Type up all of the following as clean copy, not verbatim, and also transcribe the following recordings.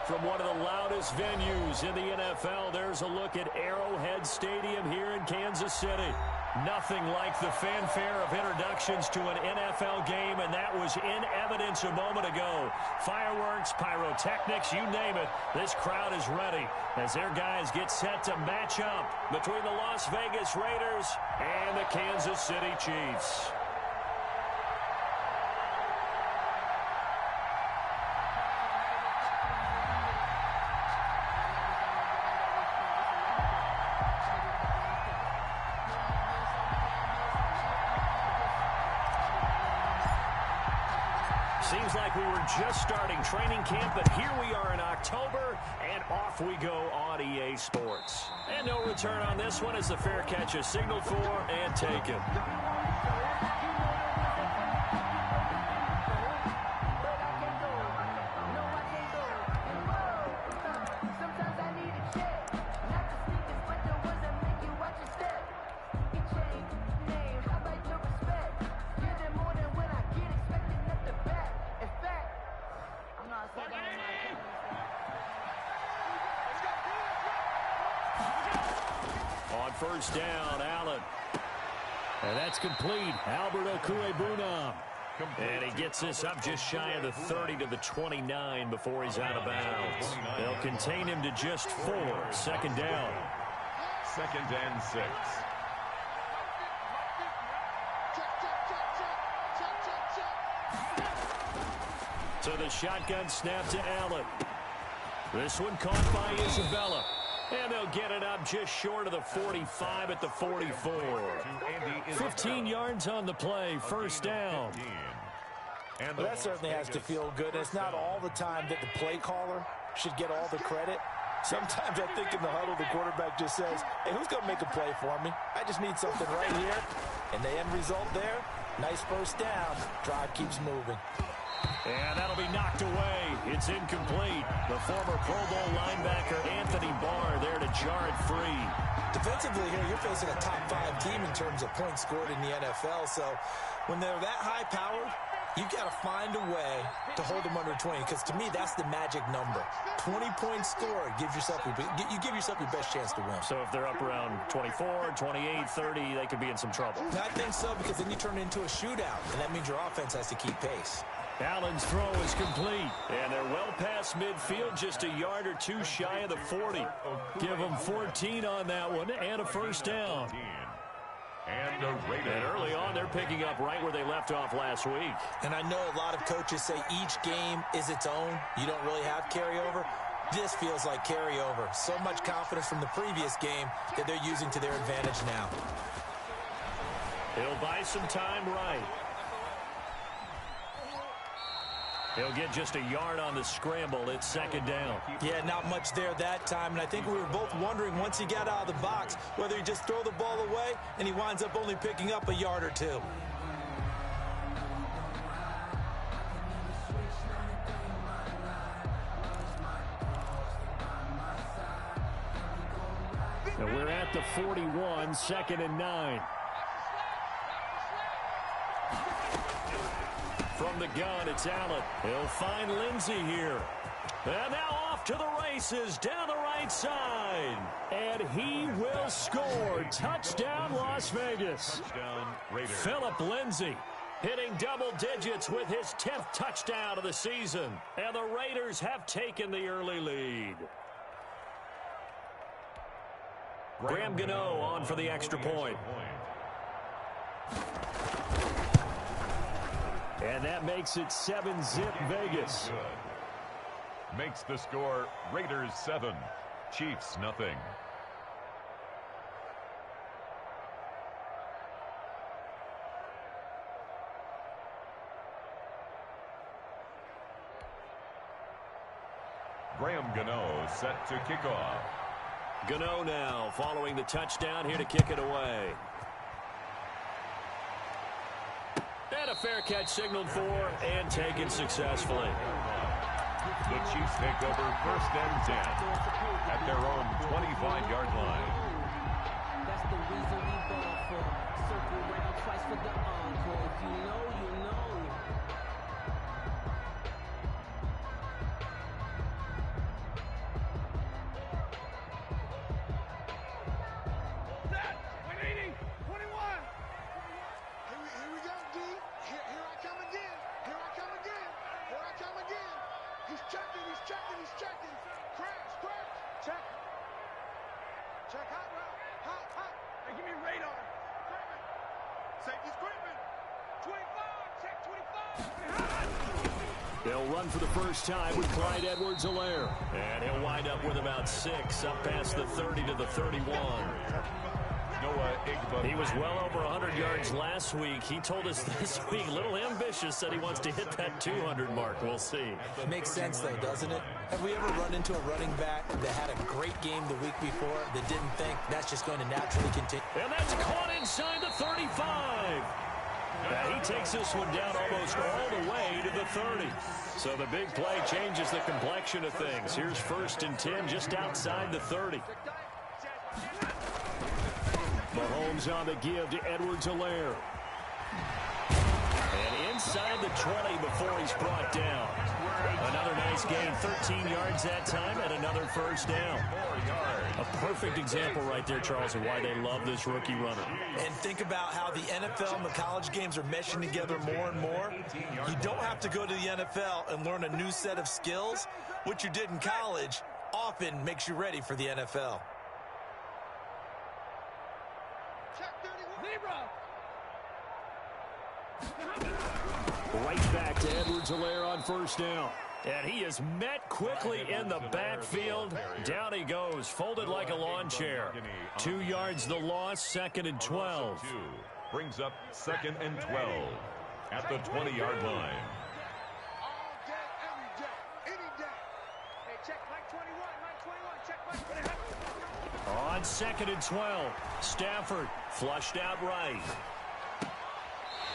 From one of the loudest venues in the NFL, there's a look at Arrowhead Stadium here in Kansas City. Nothing like the fanfare of introductions to an NFL game, and that was in evidence a moment ago. Fireworks, pyrotechnics, you name it. This crowd is ready as their guys get set to match up between the Las Vegas Raiders and the Kansas City Chiefs. Seems like we were just starting training camp, but here we are in October, and off we go on EA Sports. And no return on this one as the fair catch is signaled for and taken. On first down, Allen. And that's complete. Albert Okwuegbunam. And he gets this up just shy of the 30 to the 29 before he's out of bounds. They'll contain him to just 4. Second down. 2nd and 6. So the shotgun snap to Allen. This one caught by Isabella. And they'll get it up just short of the 45 at the 44. 15 yards on the play, first down. Well, that certainly has to feel good. It's not all the time that the play caller should get all the credit. Sometimes I think in the huddle, the quarterback just says, hey, who's going to make a play for me? I just need something right here. And the end result there, nice first down. Drive keeps moving. And that'll be knocked away. It's incomplete. The former Pro Bowl linebacker Anthony Barr there to jar it free. Defensively here, you're facing a top 5 team in terms of points scored in the NFL. So when they're that high-powered, you got to find a way to hold them under 20. Because to me, that's the magic number. 20 points scored gives yourself you give yourself your best chance to win. So if they're up around 24, 28, 30, they could be in some trouble. I think so, because then you turn it into a shootout, and that means your offense has to keep pace. Allen's throw is complete, and they're well past midfield, just a yard or two shy of the 40. Give them 14 on that one, and a first down. And early on, they're picking up right where they left off last week. And I know a lot of coaches say each game is its own. You don't really have carryover. This feels like carryover. So much confidence from the previous game that they're using to their advantage now. He'll buy some time right. He'll get just a yard on the scramble. It's second down. Yeah, not much there that time. And I think we were both wondering once he got out of the box whether he just throw the ball away and he winds up only picking up a yard or two. And we're at the 41, 2nd and 9. From the gun, it's Allen. He'll find Lindsey here. And now off to the races down the right side. And he will score. Touchdown, Las Vegas. Philip Lindsey hitting double digits with his 10th touchdown of the season. And the Raiders have taken the early lead. Graham Gano on for the extra point. And that makes it 7-zip Vegas. Makes the score Raiders 7, Chiefs nothing. Graham Gano set to kick off. Gano now following the touchdown here to kick it away. And a fair catch signaled for and taken successfully. The Chiefs take over 1st and 10 at their own 25-yard line. That's the reason we ball for. Circle around twice for the encore. If you know, you know. Hey, give me radar. Safety's creeping. 25. Check 25. They'll run for the first time with Clyde Edwards-Helaire. And he'll wind up with about 6 up past the 30 to the 31. He was well over 100 yards last week. He told us this week, a little ambitious, said he wants to hit that 200 mark. We'll see. Makes sense, though, doesn't it? Have we ever run into a running back that had a great game the week before that didn't think that's just going to naturally continue? And that's caught inside the 35. Now he takes this one down almost all the way to the 30. So the big play changes the complexion of things. Here's 1st and 10 just outside the 30. Mahomes on the give to Edwards-Helaire. And inside the 20 before he's brought down. Another nice gain, 13 yards that time, and another first down. A perfect example right there, Charles, of why they love this rookie runner. And think about how the NFL and the college games are meshing together more and more. You don't have to go to the NFL and learn a new set of skills. What you did in college often makes you ready for the NFL. Right back to Edwards-Helaire on 1st down. And he is met quickly in the backfield. Down he goes, folded like a lawn chair. 2 yards the loss, 2nd and 12. Brings up 2nd and 12 at the 20-yard line. On 2nd and 12, Stafford flushed out right.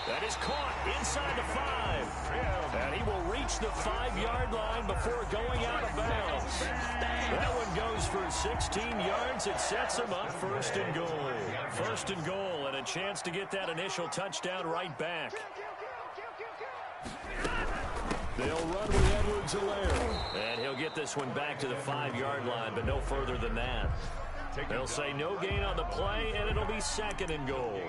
That is caught inside the 5. And he will reach the 5-yard line before going out of bounds. That one goes for 16 yards. It sets him up 1st and goal. 1st and goal, and a chance to get that initial touchdown right back. They'll run with Edwards-Helaire. And he'll get this one back to the 5-yard line, but no further than that. They'll say no gain on the play, and it'll be 2nd and goal.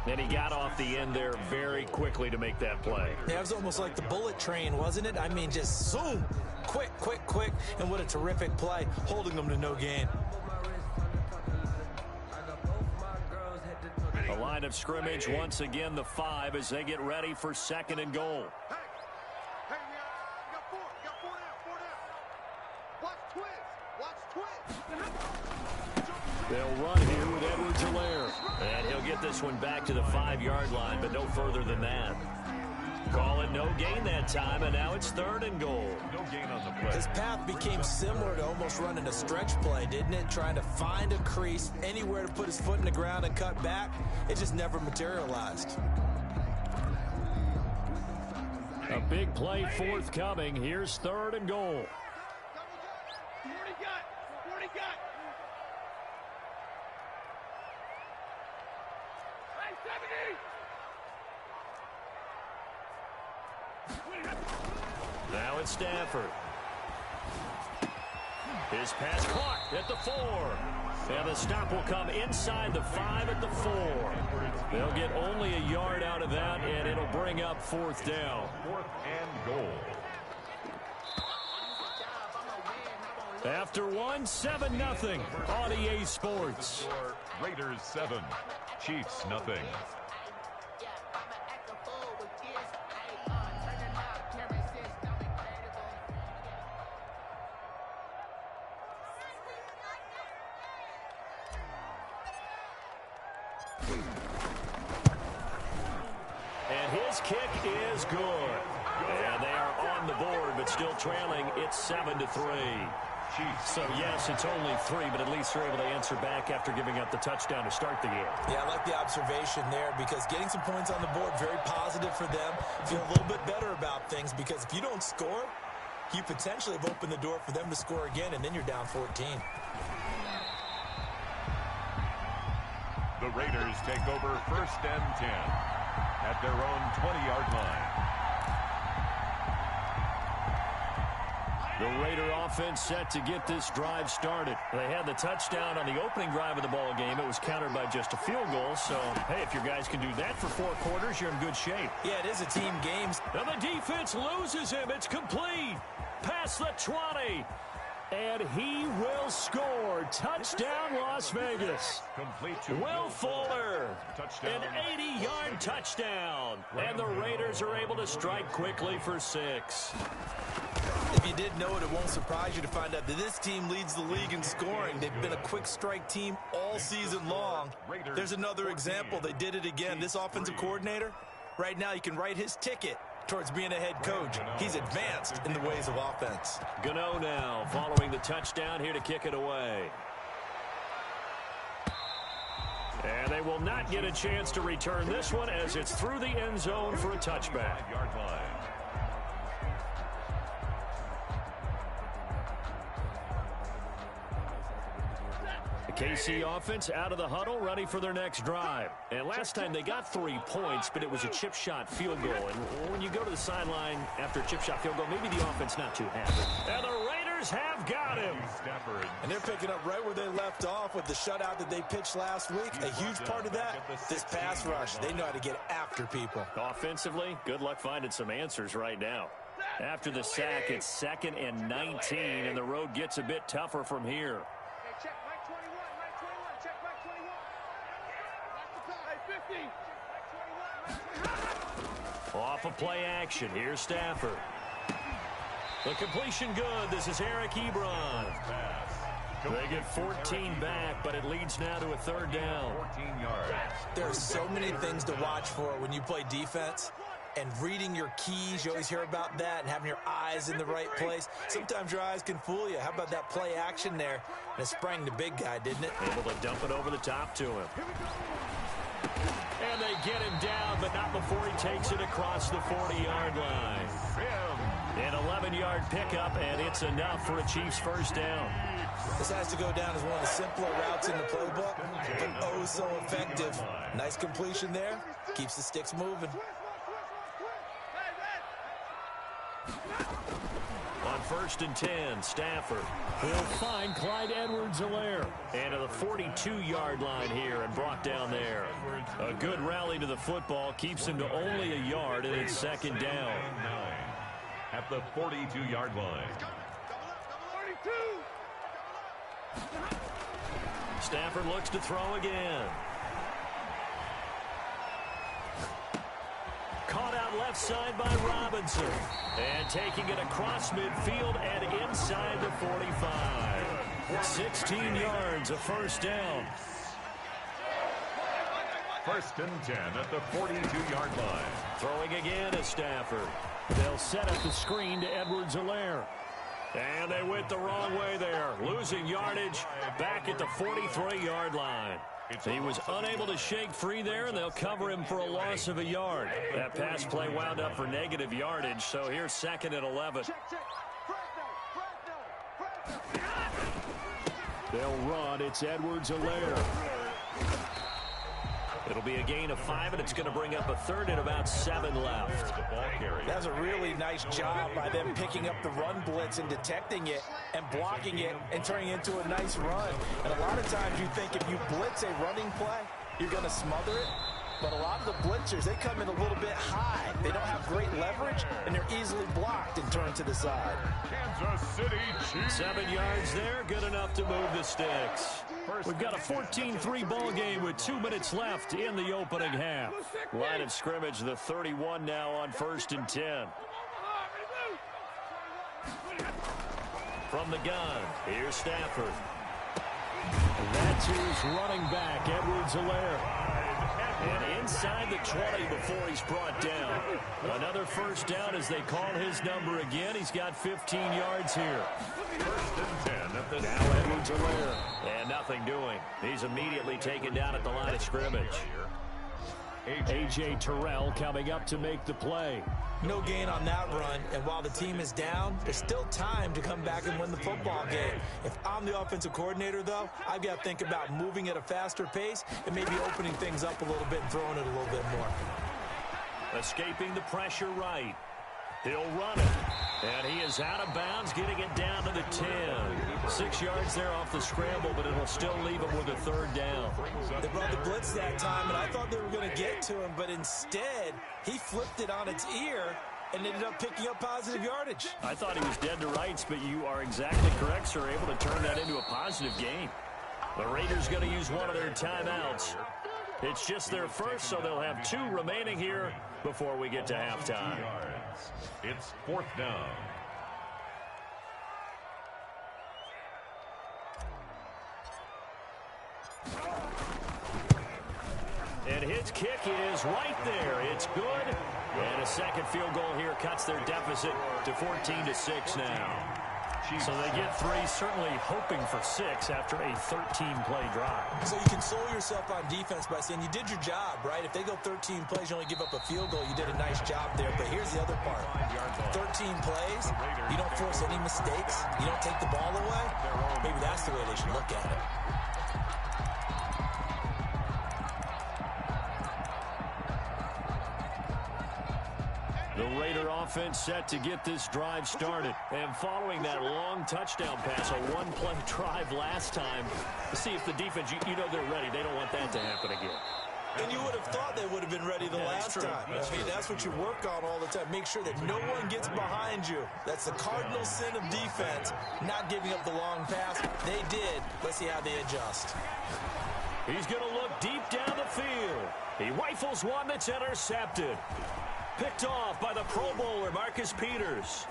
And he got off the end there very quickly to make that play. Yeah, it was almost like the bullet train, wasn't it? I mean, just zoom, quick, quick, quick, and what a terrific play, holding them to no gain. A line of scrimmage, once again, the 5 as they get ready for 2nd and goal. Hey, we got 4 down. Watch twist. They'll run here with Edwards-Helaire. And he'll get this one back to the 5-yard line, but no further than that. Call it no gain that time, and now it's 3rd and goal. No gain on the play. His path became similar to almost running a stretch play, didn't it? Trying to find a crease, anywhere to put his foot in the ground and cut back. It just never materialized. A big play forthcoming. Here's 3rd and goal. 40 got. Hey, 70. Now it's Stafford. His pass caught at the 4. And the stop will come inside the 5 at the 4. They'll get only a yard out of that, and it'll bring up 4th down. 4th and goal. After 7-0 on EA Sports. Raiders 7, Chiefs nothing. And his kick is good. And they are on the board, but still trailing. It's 7-3. So, yes, it's only 3, but at least they're able to answer back after giving up the touchdown to start the game. Yeah, I like the observation there because getting some points on the board, very positive for them. Feel a little bit better about things because if you don't score, you potentially have opened the door for them to score again, and then you're down 14. The Raiders take over 1st and 10 at their own 20-yard line. The Raider offense set to get this drive started. They had the touchdown on the opening drive of the ball game. It was countered by just a field goal. So, hey, if your guys can do that for 4 quarters, you're in good shape. Yeah, it is a team game. Now the defense loses him. It's complete. Past the 20. And he will score. Touchdown, Las Vegas. Will Fuller, an 80-yard touchdown. And the Raiders are able to strike quickly for 6. If you didn't know it, it won't surprise you to find out that this team leads the league in scoring. They've been a quick strike team all season long. There's another example. They did it again. This offensive coordinator, right now you can write his ticket towards being a head coach. He's advanced in the ways of offense. Gano now following the touchdown here to kick it away. And they will not get a chance to return this one as it's through the end zone for a touchback. The KC offense out of the huddle, ready for their next drive. And last time they got 3 points, but it was a chip shot field goal. And when you go to the sideline after a chip shot field goal, maybe the offense not too happy. And the Raiders have got him. And they're picking up right where they left off with the shutout that they pitched last week. A huge part of that, this pass rush. They know how to get after people. Offensively, good luck finding some answers right now. After the sack, it's 2nd and 19, and the road gets a bit tougher from here. Off of play action. Here's Stafford. The completion good. This is Eric Ebron. They get 14 back, but it leads now to a 3rd down. 14 yards. There are so many things to watch for when you play defense. And reading your keys, you always hear about that, and having your eyes in the right place. Sometimes your eyes can fool you. How about that play action there? And it sprang the big guy, didn't it? Able to dump it over the top to him. And they get him down, but not before he takes it across the 40-yard line. An 11-yard pickup, and it's enough for a Chiefs first down. This has to go down as one of the simpler routes in the playbook, but oh so effective. Nice completion there. Keeps the sticks moving. On 1st and 10, Stafford will find Clyde Edwards-Helaire. And to the 42-yard line here and brought down there. A good rally to the football keeps him to only a yard, and it's 2nd down. At the 42-yard line. Stafford looks to throw again. Caught out left side by Robinson. And taking it across midfield and inside the 45. 16 yards, a first down. 1st and 10 at the 42-yard line. Throwing again is Stafford. They'll set up the screen to Edwards-Helaire. And they went the wrong way there. Losing yardage back at the 43-yard line. He was unable to shake free there, and they'll cover him for a loss of a yard. That pass play wound up for negative yardage, so here's 2nd and 11. They'll run. It's Edwards-Helaire. It'll be a gain of 5, and it's going to bring up a 3rd and about 7 left. That's a really nice job by them picking up the run blitz and detecting it and blocking it and turning it into a nice run. And a lot of times you think if you blitz a running play, you're going to smother it. But a lot of the blitzers, they come in a little bit high. They don't have great leverage, and they're easily blocked and turned to the side. Kansas City Chiefs. 7 yards there, good enough to move the sticks. We've got a 14-3 ball game with 2 minutes left in the opening half. Line of scrimmage, the 31 now on 1st and 10. From the gun, here's Stafford. And that's his running back, Edwards-Helaire. And inside the 20 before he's brought down. Another first down as they call his number again. He's got 15 yards here. 1st and 10 at the now Edwards-Helaire. And nothing doing. He's immediately taken down at the line of scrimmage. A.J. Terrell coming up to make the play. No gain on that run, and while the team is down, there's still time to come back and win the football game. If I'm the offensive coordinator, though, I've got to think about moving at a faster pace and maybe opening things up a little bit and throwing it a little bit more. Escaping the pressure right. He'll run it. And he is out of bounds, getting it down to the 10. 6 yards there off the scramble, but it'll still leave him with a 3rd down. They brought the blitz that time, and I thought they were going to get to him, but instead, he flipped it on its ear and ended up picking up positive yardage. I thought he was dead to rights, but you are exactly correct, sir. Able to turn that into a positive gain. The Raiders going to use one of their timeouts. It's just their first, so they'll have 2 remaining here before we get to halftime. It's 4th down. And his kick is right there. It's good. And a second field goal here cuts their deficit to 14-6 now. So they get 3, certainly hoping for 6 after a 13-play drive. So you console yourself on defense by saying you did your job, right? If they go 13 plays, you only give up a field goal, you did a nice job there. But here's the other part. 13 plays, you don't force any mistakes, you don't take the ball away. Maybe that's the way they should look at it. The Raider offense set to get this drive started. And following that long touchdown pass, a one-play drive last time, to see if the defense, you know they're ready. They don't want that to happen again. And you would have thought they would have been ready the last time. I mean, that's what you work on all the time. Make sure that no one gets behind you. That's the cardinal sin of defense, not giving up the long pass. They did. Let's see how they adjust. He's going to look deep down the field. He rifles one that's intercepted. Picked off by the Pro Bowler, Marcus Peters.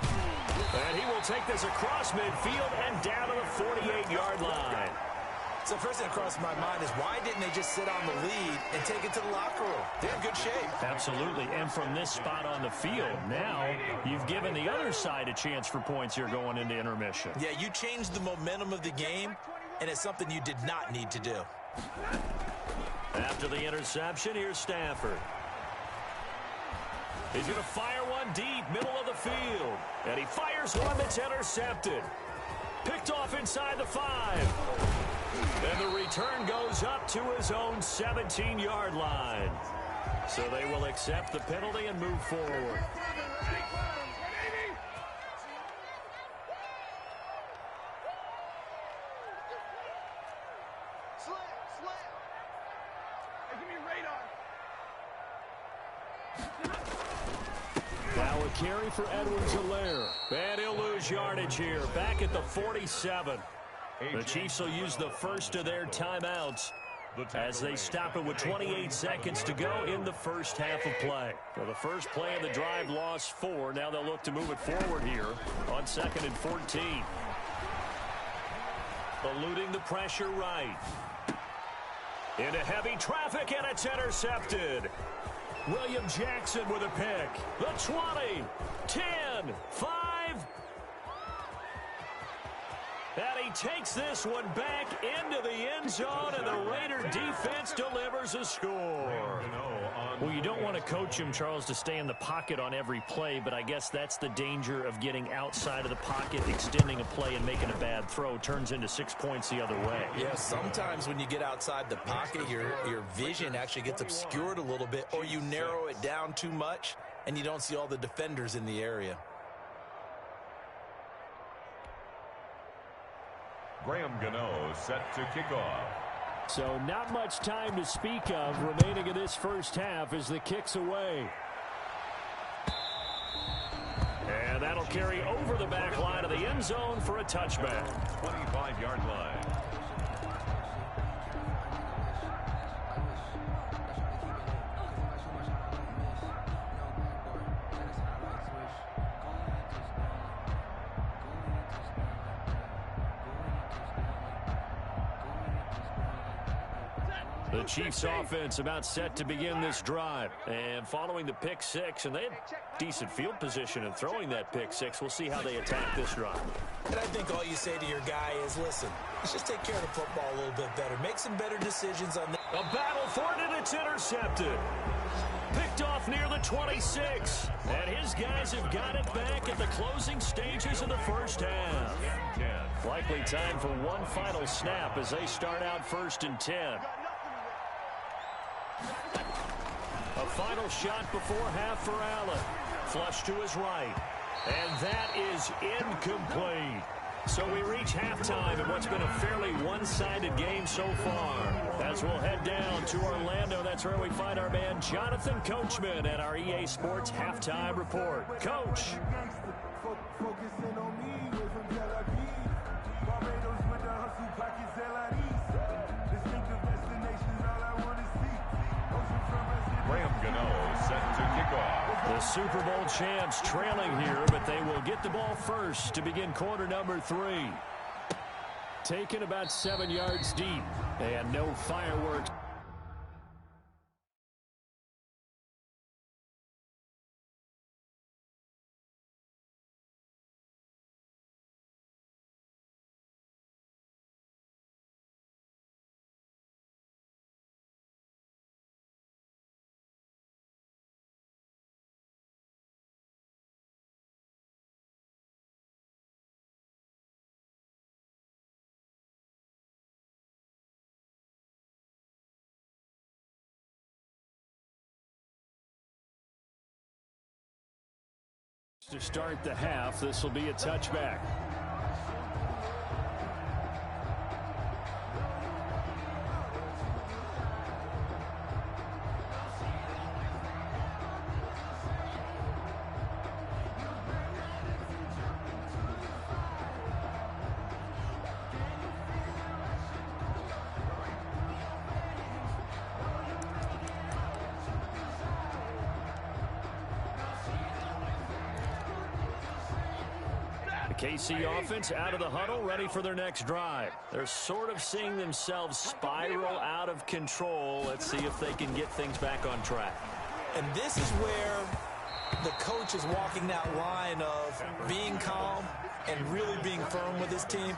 And he will take this across midfield and down to the 48-yard line. So first thing that crossed my mind is why didn't they just sit on the lead and take it to the locker room? They're in good shape. Absolutely. And from this spot on the field, now you've given the other side a chance for points here going into intermission. Yeah, you changed the momentum of the game, and it's something you did not need to do. After the interception, here's Stafford. He's going to fire one deep, middle of the field. And he fires one that's intercepted. Picked off inside the 5. And the return goes up to his own 17-yard line. So they will accept the penalty and move forward. Now a carry for Edwards-Helaire. And he'll lose yardage here. Back at the 47. The Chiefs will use the first of their timeouts as they stop it with 28 seconds to go in the first half of play. So the first play of the drive lost 4. Now they'll look to move it forward here on 2nd and 14. Eluding the pressure right. Into heavy traffic, and it's intercepted. William Jackson with a pick. The 20, 10, 5. And he takes this one back into the end zone, and the Raider defense delivers a score. Well, you don't want to coach him, Charles, to stay in the pocket on every play, but I guess that's the danger of getting outside of the pocket, extending a play, and making a bad throw. Turns into 6 points the other way. Yeah, sometimes when you get outside the pocket, your vision actually gets obscured a little bit, or you narrow it down too much, and you don't see all the defenders in the area. Graham Gano set to kick off. So not much time to speak of remaining in this first half as the kick's away. And that'll carry over the back line of the end zone for a touchback. 25-yard line. The Chiefs offense about set to begin this drive. And following the pick 6, and they had decent field position in throwing that pick 6. We'll see how they attack this drive. And I think all you say to your guy is, listen, let's just take care of the football a little bit better. Make some better decisions on the... A battle for it, and it's intercepted. Picked off near the 26. And his guys have got it back at the closing stages of the first half. Likely time for one final snap as they start out 1st and 10. A final shot before half for Allen. Flush to his right. And that is incomplete. So we reach halftime in what's been a fairly one-sided game so far. As we'll head down to Orlando, that's where we find our man Jonathan Coachman at our EA Sports Halftime Report. Coach. Graham Gano set to kick off. The Super Bowl champs trailing here, but they will get the ball first to begin quarter number 3. Taken about 7 yards deep, and no fireworks. To start the half, this will be a touchback. KC offense out of the huddle, ready for their next drive. They're sort of seeing themselves spiral out of control. Let's see if they can get things back on track. And this is where the coach is walking that line of being calm and really being firm with his team.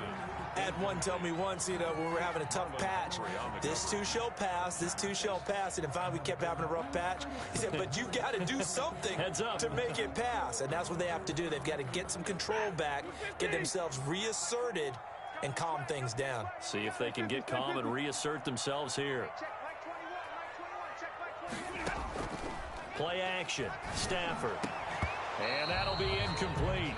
I had one tell me once, when we were having a tough patch, this too shall pass, this too shall pass. And then finally we kept having a rough patch. He said, but you've got to do something to make it pass. And that's what they have to do. They've got to get some control back, get themselves reasserted, and calm things down. See if they can get calm and reassert themselves here. Play action. Stafford. And that'll be incomplete.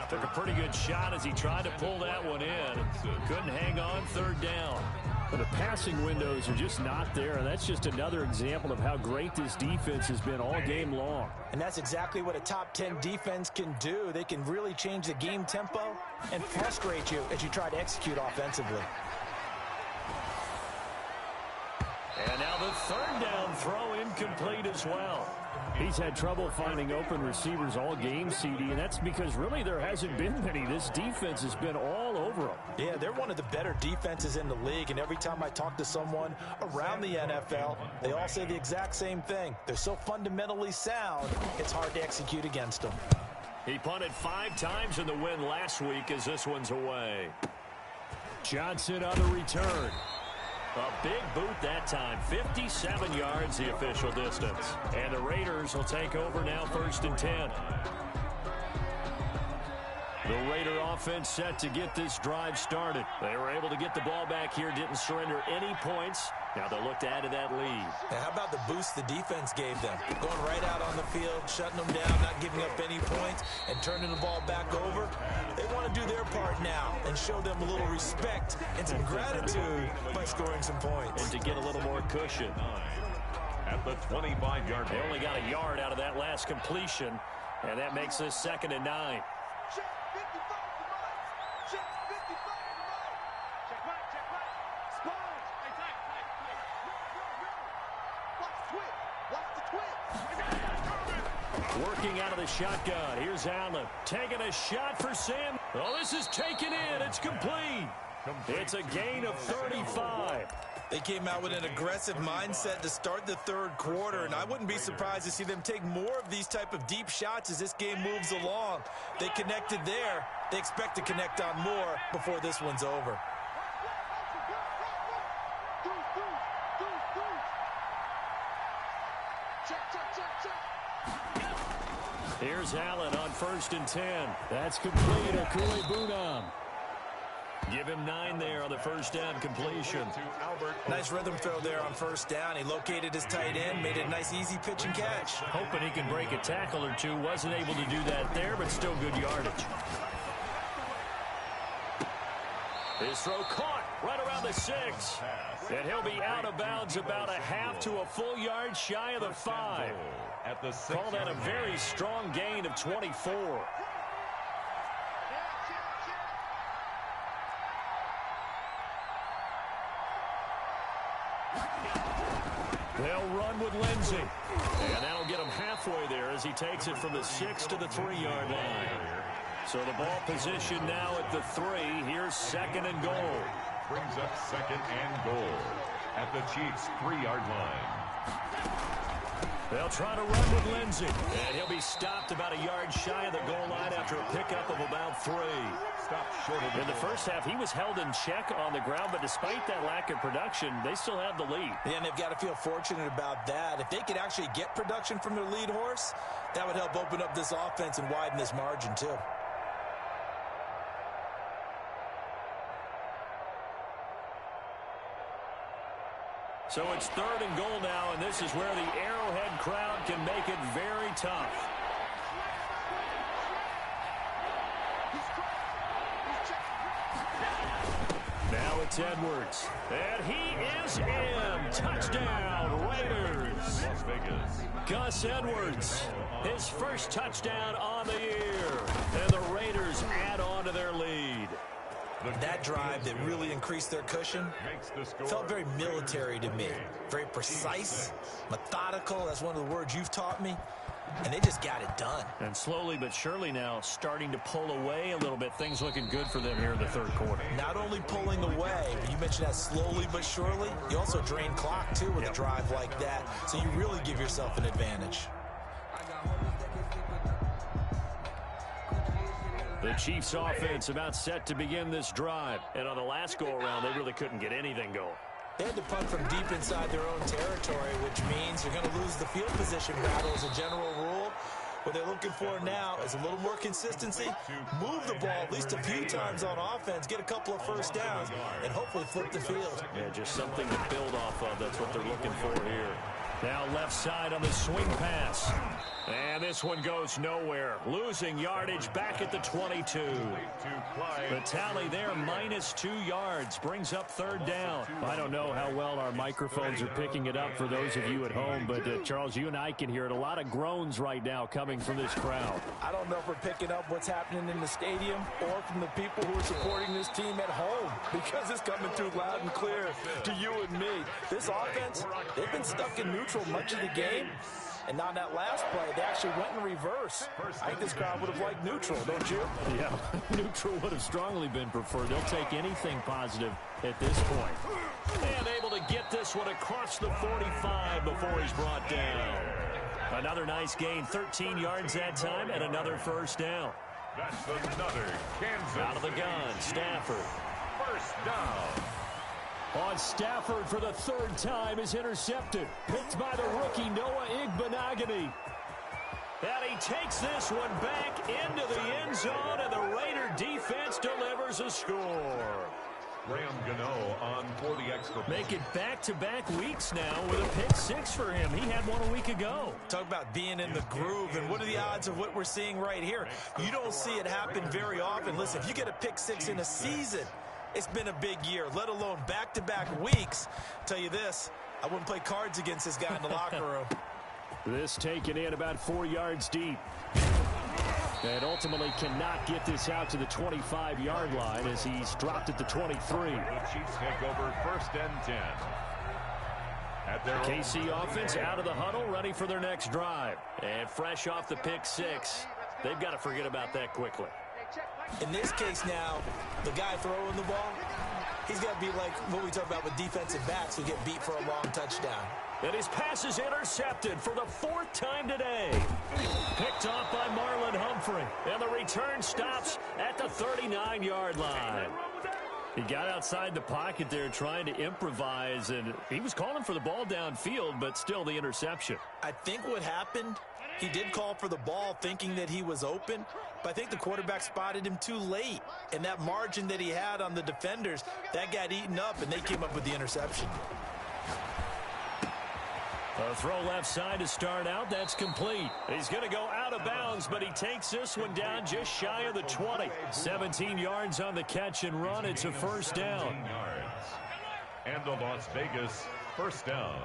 Took a pretty good shot as he tried to pull that one in. Couldn't hang on, third down. But the passing windows are just not there, and that's just another example of how great this defense has been all game long. And that's exactly what a top 10 defense can do. They can really change the game tempo and frustrate you as you try to execute offensively. And now the third down throw incomplete as well. He's had trouble finding open receivers all game, CD, and that's because really there hasn't been many. This defense has been all over them. Yeah, they're one of the better defenses in the league, and every time I talk to someone around the NFL, they all say the exact same thing. They're so fundamentally sound, it's hard to execute against them. He punted 5 times in the win last week as this one's away. Johnson on the return. A big boot that time. 57 yards the official distance. And the Raiders will take over now, 1st and 10. The Raider offense set to get this drive started. They were able to get the ball back here, didn't surrender any points. Now they'll look to add to that lead. Now how about the boost the defense gave them? Going right out on the field, shutting them down, not giving up any points, and turning the ball back over. They want to do their part now and show them a little respect and some gratitude by scoring some points. And to get a little more cushion. At the 25-yard They only got a yard out of that last completion, and that makes this 2nd and 9. Check 55 to right. Check 55 to right. Check right, check right. Sponge. Hey, tight. Watch the twist. Working out of the shotgun. Here's Allen. Taking a shot for Sam. Oh, this is taken in. It's complete. It's a gain of 35. They came out with an aggressive mindset to start the third quarter, and I wouldn't be surprised to see them take more of these type of deep shots as this game moves along. They connected there. They expect to connect on more before this one's over. Here's Allen on 1st and 10. That's complete. Akule-Bunam. Give him 9 there on the first down completion. Nice rhythm throw there on first down. He located his tight end, made it a nice easy pitch and catch. Hoping he can break a tackle or two. Wasn't able to do that there, but still good yardage. His throw caught right around the 6. And he'll be out of bounds about a half to a full yard shy of the 5. Call that a very strong gain of 24. They'll run with Lindsey. And that'll get him halfway there as he takes it from the 6 to the 3-yard line. So the ball position now at the 3. Here's 2nd and goal. Brings up 2nd and goal at the Chiefs' 3-yard line. They'll try to run with Lindsey. And he'll be stopped about a yard shy of the goal line after a pickup of about 3. Stopped short of in the first half, he was held in check on the ground, but despite that lack of production, they still have the lead. Yeah, and they've got to feel fortunate about that. If they could actually get production from their lead horse, that would help open up this offense and widen this margin too. So it's 3rd and goal now, and this is where the Arrowhead crowd can make it very tough. Now it's Edwards. And he is in. Touchdown, Raiders. Las Vegas. Gus Edwards, his first touchdown on the year. And the Raiders add on to their lead. That drive that really increased their cushion felt very military to me. Very precise, methodical. That's one of the words you've taught me. And they just got it done. And slowly but surely now starting to pull away a little bit. Things looking good for them here in the 3rd quarter. Not only pulling away, but you mentioned that slowly but surely. You also drain clock, too, with a drive like that. So you really give yourself an advantage. The Chiefs offense about set to begin this drive. And on the last go-around, they really couldn't get anything going. They had to punt from deep inside their own territory, which means you're going to lose the field position battle as a general rule. What they're looking for now is a little more consistency, move the ball at least a few times on offense, get a couple of first downs, and hopefully flip the field. Yeah, just something to build off of. That's what they're looking for here. Now left side on the swing pass. And this one goes nowhere. Losing yardage back at the 22. The tally there, -2 yards, brings up 3rd down. I don't know how well our microphones are picking it up for those of you at home, but Charles, you and I can hear it. A lot of groans right now coming from this crowd. I don't know if we're picking up what's happening in the stadium or from the people who are supporting this team at home, because it's coming through loud and clear to you and me. This offense, they've been stuck in neutral much of the game. And on that last play, they actually went in reverse. I think this crowd would have liked neutral, don't you? Yeah, neutral would have strongly been preferred. They'll take anything positive at this point. And able to get this one across the 45 before he's brought down. Another nice gain, 13 yards that time, and another first down. That's another Kansas. Out of the gun, Stafford. First down. On Stafford for the 3rd time is intercepted. Picked by the rookie Noah Igbenogany. And he takes this one back into the end zone, and the Raider defense delivers a score. Graham Gano on for the extra point. Make it back-to-back weeks now with a pick 6 for him. He had one a week ago. Talk about being in the groove, and what are the odds of what we're seeing right here? You don't see it happen very often. Listen, if you get a pick 6 in a season, it's been a big year, let alone back-to-back weeks. Tell you this, I wouldn't play cards against this guy in the locker room. This taken in about 4 yards deep. And ultimately cannot get this out to the 25-yard line as he's dropped at the 23. The Chiefs take over 1st and 10. At their KC offense out of the huddle, ready for their next drive. And fresh off the pick 6, they've got to forget about that quickly. In this case now, the guy throwing the ball, he's got to be like what we talk about with defensive backs who get beat for a long touchdown. And his pass is intercepted for the 4th time today. Picked off by Marlon Humphrey. And the return stops at the 39-yard line. He got outside the pocket there trying to improvise, and he was calling for the ball downfield, but still the interception. I think what happened, he did call for the ball thinking that he was open, but I think the quarterback spotted him too late. And that margin that he had on the defenders, that got eaten up, and they came up with the interception. A throw left side to start out. That's complete. He's going to go out of bounds, but he takes this one down just shy of the 20. 17 yards on the catch and run. It's a first down. And the Las Vegas first down.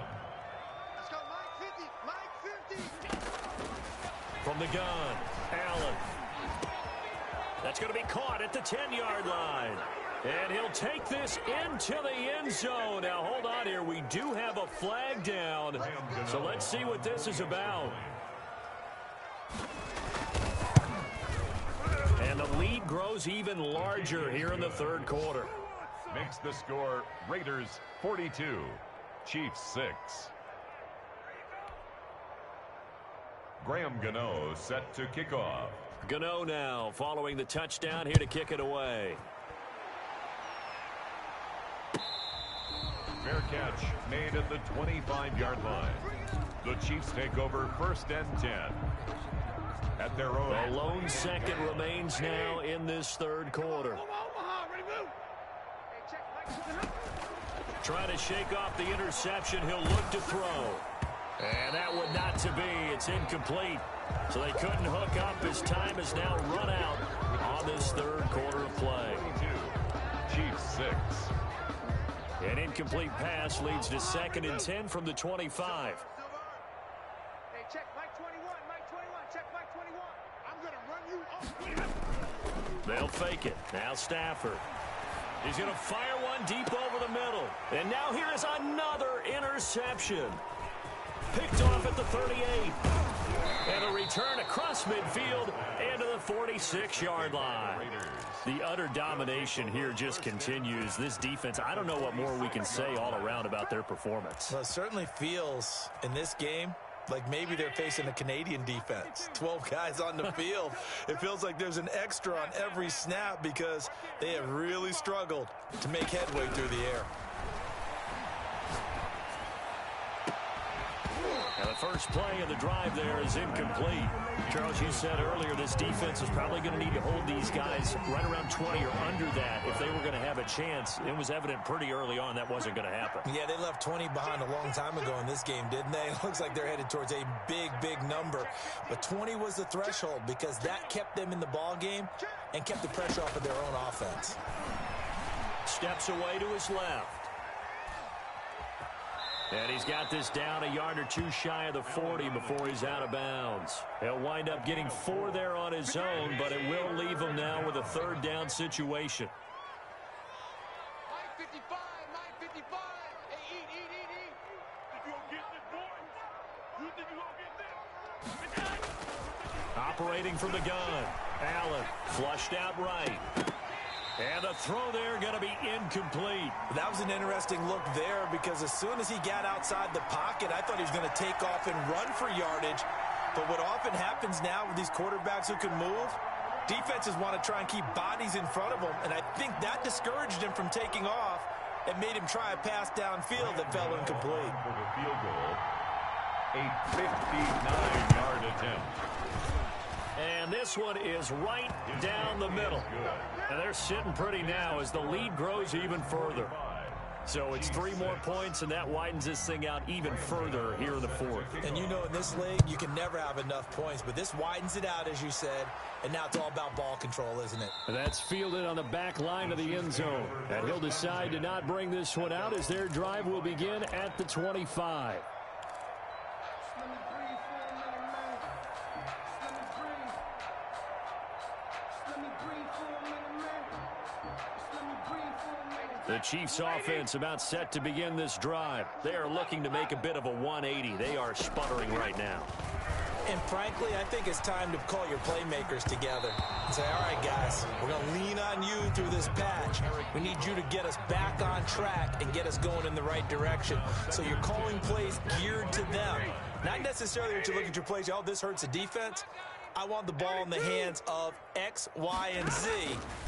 Let's go, Mike 50. Mike 50. From the gun, Allen. That's going to be caught at the 10-yard line. And he'll take this into the end zone. Now, hold on here. We do have a flag down. So let's see what this is about. And the lead grows even larger here in the third quarter. Makes the score Raiders 42, Chiefs 6. Graham Gano set to kick off. Gano now following the touchdown here to kick it away. Fair catch made at the 25-yard line. The Chiefs take over first and 10 at their own. The lone second remains now in this third quarter. Trying to shake off the interception. He'll look to throw. And that would not to be. It's incomplete. So they couldn't hook up. His time has now run out on this third quarter of play. 22, Chiefs 6. An incomplete pass leads to 2nd and 10 from the 25. Hey, check Mike 21. Mike 21. Check Mike 21. I'm going to run you off. They'll fake it. Now Stafford. He's going to fire one deep over the middle. And now here is another interception. Picked off at the 38. And a return across midfield and to the 46-yard line. The utter domination here just continues. This defense, I don't know what more we can say all around about their performance. Well, it certainly feels in this game like maybe they're facing a Canadian defense. 12 guys on the field. It feels like there's an extra on every snap because they have really struggled to make headway through the air. Now the first play of the drive there is incomplete. Charles, you said earlier this defense is probably going to need to hold these guys right around 20 or under that if they were going to have a chance. It was evident pretty early on that wasn't going to happen. Yeah, they left 20 behind a long time ago in this game, didn't they? It looks like they're headed towards a big, big number. But 20 was the threshold because that kept them in the ball game and kept the pressure off of their own offense. Steps away to his left. And he's got this down a yard or two shy of the 40 before he's out of bounds. He'll wind up getting 4 there on his own, but it will leave him now with a third down situation. Mike 55. Mike 55. Hey, eat. Did you go get this, boy? You think you gonna get this? Operating from the gun. Allen flushed out right. And the throw there going to be incomplete. That was an interesting look there because as soon as he got outside the pocket, I thought he was going to take off and run for yardage. But what often happens now with these quarterbacks who can move, defenses want to try and keep bodies in front of them. And I think that discouraged him from taking off and made him try a pass downfield that fell incomplete. For the field goal, a 59-yard attempt. And this one is right down the middle. And they're sitting pretty now as the lead grows even further. So it's 3 more points, and that widens this thing out even further here in the fourth. And you know in this league, you can never have enough points, but this widens it out, as you said, and now it's all about ball control, isn't it? And that's fielded on the back line of the end zone. And he'll decide to not bring this one out as their drive will begin at the 25. The Chiefs offense about set to begin this drive. They are looking to make a bit of a 180. They are sputtering right now. And frankly, I think it's time to call your playmakers together and say, all right, guys, we're going to lean on you through this patch. We need you to get us back on track and get us going in the right direction. So you're calling plays geared to them. Not necessarily that you look at your plays, oh, this hurts the defense. I want the ball in the hands of X, Y, and Z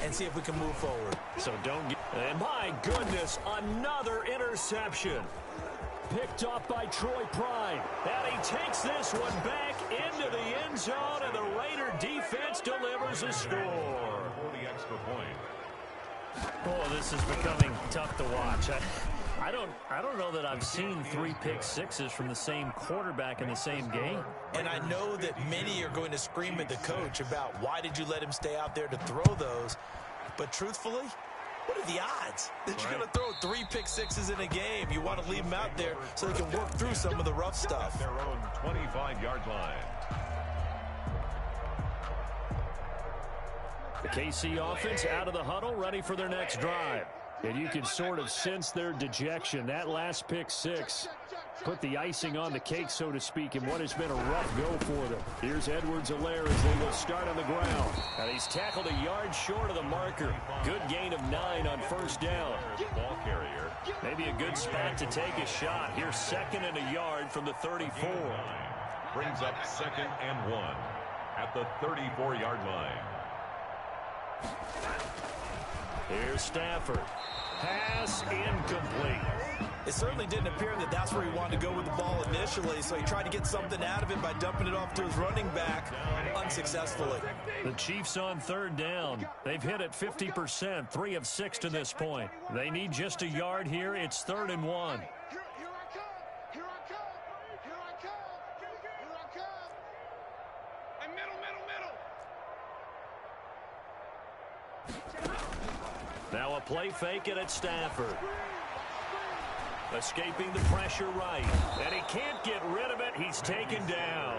and see if we can move forward. So don't get... And my goodness, another interception. Picked off by Troy Pride. And he takes this one back into the end zone, and the Raider defense delivers a score. For the extra point. Oh, this is becoming tough to watch. I don't know that I've seen 3 pick sixes from the same quarterback in the same game. And I know that many are going to scream at the coach about why did you let him stay out there to throw those. But truthfully, what are the odds that you're going to throw 3 pick sixes in a game? You want to leave them out there so they can work through some of the rough stuff. Their own 25-yard line. The KC offense out of the huddle, ready for their next drive. And you can sort of sense their dejection. That last pick six put the icing on the cake, so to speak, in what has been a rough go for them. Here's Edwards-Helaire as they will start on the ground. And he's tackled a yard short of the marker. Good gain of 9 on first down. Ball carrier. Maybe a good spot to take a shot. Here's 2nd and a yard from the 34. Brings up 2nd and 1 at the 34-yard line. Here's Stafford. Pass incomplete. It certainly didn't appear that that's where he wanted to go with the ball initially, so he tried to get something out of it by dumping it off to his running back unsuccessfully. The Chiefs on 3rd down. They've hit it 50%, 3 of 6 to this point. They need just a yard here. It's 3rd and 1. Now a play fake it at Stafford. Escaping the pressure right. And he can't get rid of it. He's taken down.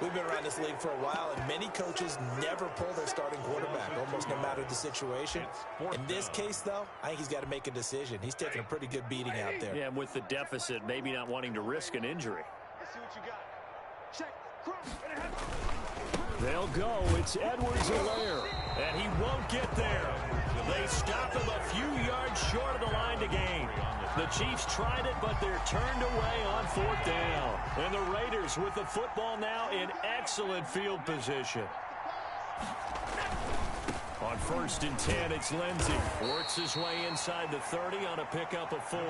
We've been around this league for a while, and many coaches never pull their starting quarterback, almost no matter the situation. In this case, though, I think he's got to make a decision. He's taking a pretty good beating out there. Yeah, and with the deficit, maybe not wanting to risk an injury. Let's see what you got. Check. Cross. They'll go. It's Edwards-Helaire. And he won't get there. They stop him a few yards short of the line to gain. The Chiefs tried it, but they're turned away on 4th down. And the Raiders with the football now in excellent field position. On 1st and 10, it's Lindsey. Works his way inside the 30 on a pickup of 4.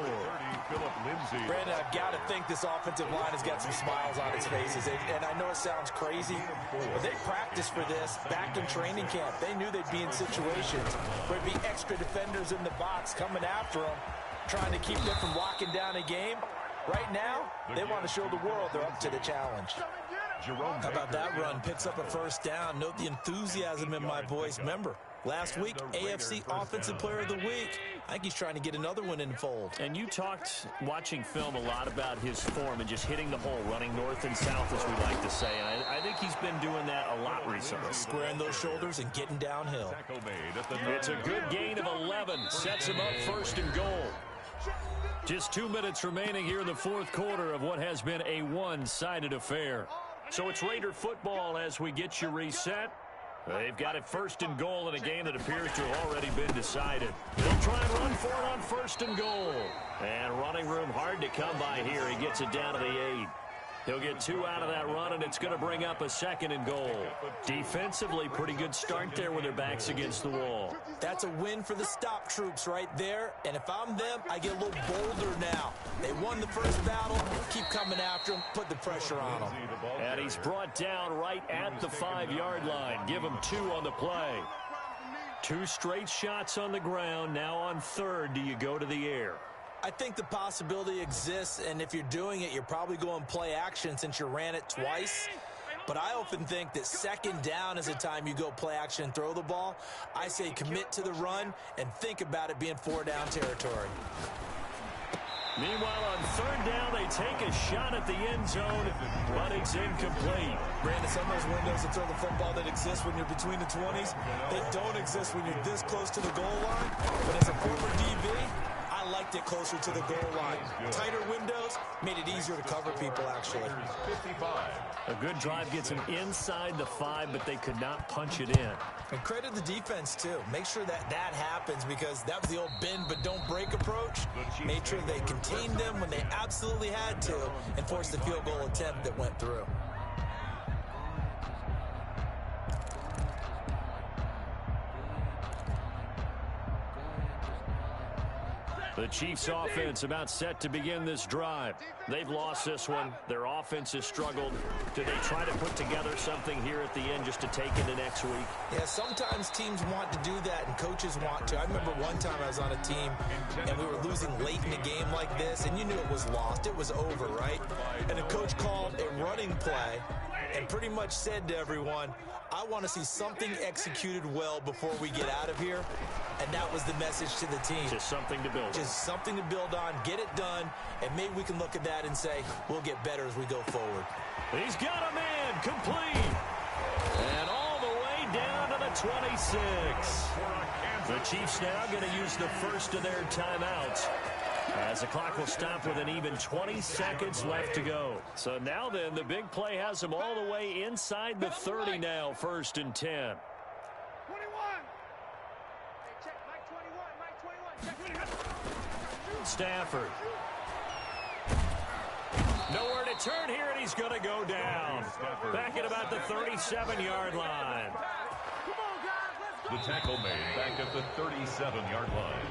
Philip Lindsay. Brandon, I've got to think this offensive line has got some smiles on its faces. And I know it sounds crazy, but they practiced for this back in training camp. They knew they'd be in situations where it'd be extra defenders in the box coming after them, trying to keep them from locking down a game. Right now, they want to show the world they're up to the challenge. How about that run? Picks up a 1st down. Note the enthusiasm in my voice. Remember, last week, AFC Offensive Player of the Week. I think he's trying to get another one in the fold. And you talked, watching film, a lot about his form and just hitting the hole, running north and south, as we like to say. And I think he's been doing that a lot recently. Squaring those shoulders and getting downhill. It's a good gain of 11. Sets him up 1st and goal. Just 2 minutes remaining here in the 4th quarter of what has been a one-sided affair. So it's Raider football as we get you reset. They've got it 1st and goal in a game that appears to have already been decided. They'll try and run for it on 1st and goal. And running room hard to come by here. He gets it down to the 8. He'll get 2 out of that run, and it's going to bring up a 2nd and goal. Defensively, pretty good start there with their backs against the wall. That's a win for the stop troops right there. And if I'm them, I get a little bolder now. They won the first battle. Keep coming after them. Put the pressure on them. And he's brought down right at the 5-yard line. Give him 2 on the play. 2 straight shots on the ground. Now on 3rd, do you go to the air? I think the possibility exists, and if you're doing it, you're probably going play action since you ran it twice. But I often think that 2nd down is the time you go play action and throw the ball. I say commit to the run and think about it being 4-down territory. Meanwhile, on 3rd down, they take a shot at the end zone, but it's incomplete. Brandon, some of those windows to throw the football that exist when you're between the 20s, they don't exist when you're this close to the goal line. But as a former DB, I liked it closer to the goal line. Tighter windows made it easier to cover people, actually. A good drive gets them inside the 5, but they could not punch it in. And credit the defense, too. Make sure that that happens, because that was the old bend but don't break approach. Made sure they contained them when they absolutely had to and forced the field goal attempt that went through. The Chiefs offense about set to begin this drive. They've lost this one. Their offense has struggled. Do they try to put together something here at the end just to take into next week? Yeah, sometimes teams want to do that and coaches want to. I remember one time I was on a team and we were losing late in a game like this, and you knew it was lost. It was over, right? And the coach called a running play and pretty much said to everyone, I want to see something executed well before we get out of here. And that was the message to the team. Just something to build on. Just something to build on, get it done, and maybe we can look at that and say, we'll get better as we go forward. He's got a man, complete. And all the way down to the 26. The Chiefs now going to use the first of their timeouts, as the clock will stop with an even 20 seconds left to go. So now then, the big play has them all the way inside the 30 now, 1st and 10. 21. Hey, check, Mike 21, Mike 21. Stafford. Nowhere to turn here, and he's going to go down. Back at about the 37-yard line. The tackle made back at the 37-yard line.